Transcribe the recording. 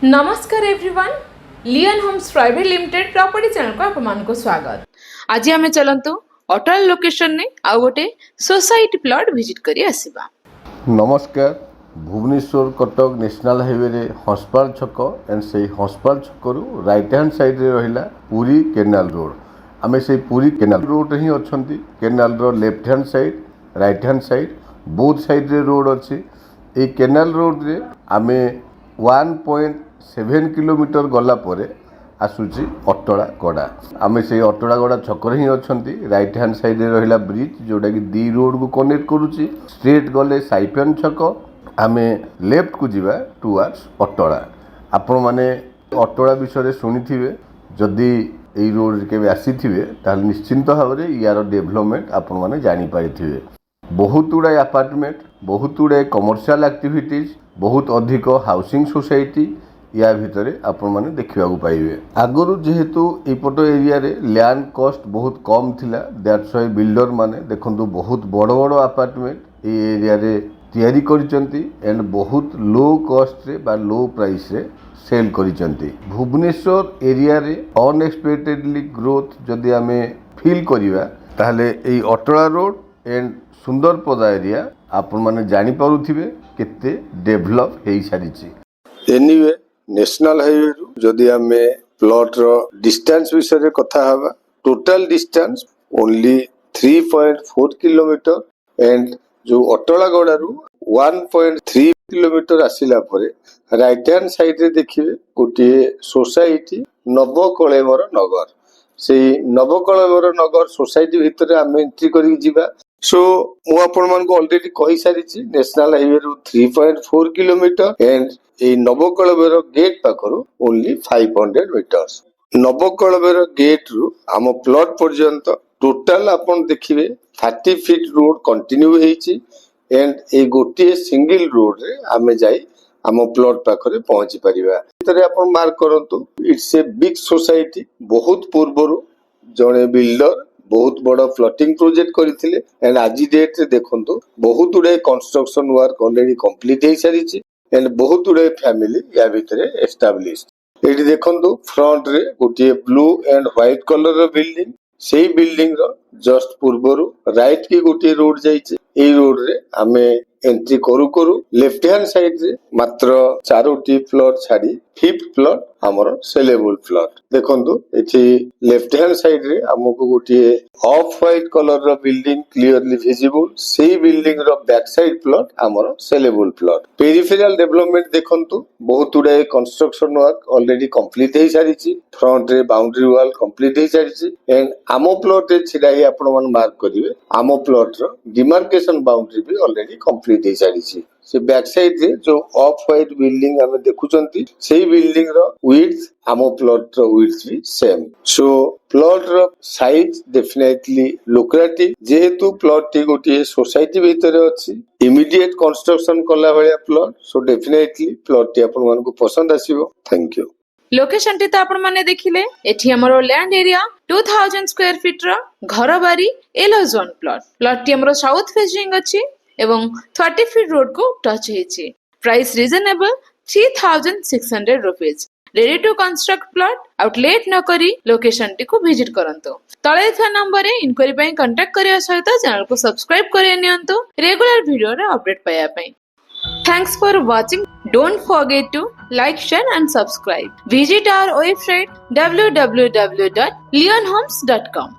नमस्कार everyone, Leon homes private limited property channel को आपको स्वागत। आज आम चलतु अटल लोकेशन ने आउ गोटे सोसाइटी प्लॉट विजिट करी आसीबा। नमस्कार। भुवनेश्वर कटक नेशनल हाईवे रे हंसपाल छक एंड से हंसपाल छकरू राइट हैंड साइड रे रहिला पुरी केनाल रोड। आमे से पुरी केनाल रोड रे ही अछंती। केनाल रो left hand side right hand side both side रे रोड अछि। ए केनाल रोड रे आमे 1.7 किलोमीटर गला परे आसुची अटड़ा गड़ा। आमे से अटड़ा गड़ा छक रे ही अछंती। राइट हैंड साइड रे रहिला ब्रिज जोटा कि दी रोड को कनेक्ट करूची। स्ट्रेट गले साइफन छक आमे लेफ्ट को जीवा टुवर्ड्स अटड़ा। आपण माने अटड़ा विषय शुणिथिबे। जदि एई रोड रे केबे आसीथिबे ताल निश्चिंत भाव रे यार डेवलपमेंट आपण माने जानि पारिथिबे। बहुत गुड़ाए अपार्टमेंट, बहुत गुड़ाए कमर्शियल एक्टिविटीज, बहुत अधिक हाउसिंग सोसाइटी या भितर आपण माने देखिबा को पाइबे। आगरु जेहेतु एपट एरिया रे लैंड कॉस्ट बहुत कम थिला, दैट्स व्हाई बिल्डर माने देखंतु बहुत बड़ बड़ अपार्टमेंट ए एरिया रे तैयारी करिसंती एंड बहुत लो कॉस्ट रे बा लो प्राइस रे सेल करिसंती। भुवनेश्वर एरिया रे अनएक्सपेक्टेडली ग्रोथ जदि आमे फील करिवा ताहले एई अटड़ा रोड एंड सुंदरपदा एरिया आपण माने जानि पारुथिबे केते डेवलप हेई सारिछि। एनीवे नेशनल हाईवे रु जदि आमे प्लॉट रो डिस्टेंस विषय रे कथा हवा, total distance only 3.4 kilometre and जो अटलागड़ा रु 1.3 किलोमीटर आसिला परे राइट हैंड साइड रे देखिबे गोटे सोसाइटी नवकलेवर नगर। से नवकलेवर नगर सोसाइटी भितर आमे एंट्री करी जिबा। सो मु आपण मान को ऑलरेडी कहि सारिछि नेशनल हाईवे रु 3.4 किलोमीटर एंड ए नवकलेवर गेट पाखरु ओनली 500 मीटर्स। नवकलेवर गेट रु आम प्लॉट पर्यंत टोटल आपण देखिबे 30 फीट रोड कंटिन्यू हेछि एंड ए गोटे सिंगल रोड रे आमे जाई आम प्लॉट पाखरे पहुंची परिबा। तरे आपण मार्क करंतु इट्स ए बिग सोसाइटी। बहुत पूर्वरु जणे बिल्डर बहुत बड़ा फ्लोटिंग प्रोजेक्ट करथिले एंड आज डेट रे देखंतु बहुत गुडे कंस्ट्रक्शन वर्क ऑलरेडी कंप्लीट हे सारिछि एंड बहुत गुडे फैमिली या भितरे एस्टैब्लिश्ड। एठी देखंतु फ्रंट रे गोटे ब्लू एंड व्हाइट कलर रो बिल्डिंग। सेही बिल्डिंग रो जस्ट पूर्वरु राइट की गोटे रोड जाइछि। एई रोड रे आमे एंट्री करू करू लेफ्ट हैंड साइड रे मात्र 4टी प्लॉट छाड़ी 5th प्लॉट हमर सेलेबल प्लॉट। देखंतु एठी लेफ्ट हैंड साइड रे हमको गोटे ऑफ व्हाइट कलर रो बिल्डिंग क्लियरली विजिबल। सेही बिल्डिंग रो बैक साइड प्लॉट हमर सेलेबल प्लॉट। पेरिफेरल डेवलपमेंट देखंतु बहुत गुडे कंस्ट्रक्शन वर्क ऑलरेडी कंप्लीट हे सारिछि। फ्रंट रे बाउंड्री वॉल कंप्लीट हे सारिछि एंड आमो प्लॉट रे छिडाई आपण मन मार्क करिवे आमो प्लॉट रो डिमार्केशन बाउंड्री भी ऑलरेडी कंप्लीट हे सारिछि। से बैक साइड रे जो ऑफ व्हाइट बिल्डिंग हमें देखुचंती सेही बिल्डिंग रो विड्थ आमो प्लॉट रो विड्थ भी सेम। सो प्लॉट रो साइज डेफिनेटली लुक्रेटिव जेहेतु प्लॉट टी गोटे सोसाइटी भीतर अछि इमीडिएट कंस्ट्रक्शन कला भलिया प्लॉट। सो डेफिनेटली प्लॉट टी आपण मन को पसंद आसीबो। Thank you. लोकेशन टी तो आपण माने देखिले। एठी हमरो लैंड एरिया 2000 स्क्वायर फीट रो घर बारी एलो जोन प्लॉट टी हमरो साउथ फेसिंग अछि एवं 30 फीट रोड को टच हेछि। Price reasonable 3600 rupees. Ready to construct plot आउटलेट न करी लोकेशन टी को विजिट करंतो। तळे था नंबर रे इनक्वायरी पई कांटेक्ट करिया सहित चैनल को सब्सक्राइब करिया नियंतो रेगुलर वीडियो रे अपडेट पाया पई। Thanks for watching. Don't forget to like, share and subscribe. Visit our website www.leonhomes.com.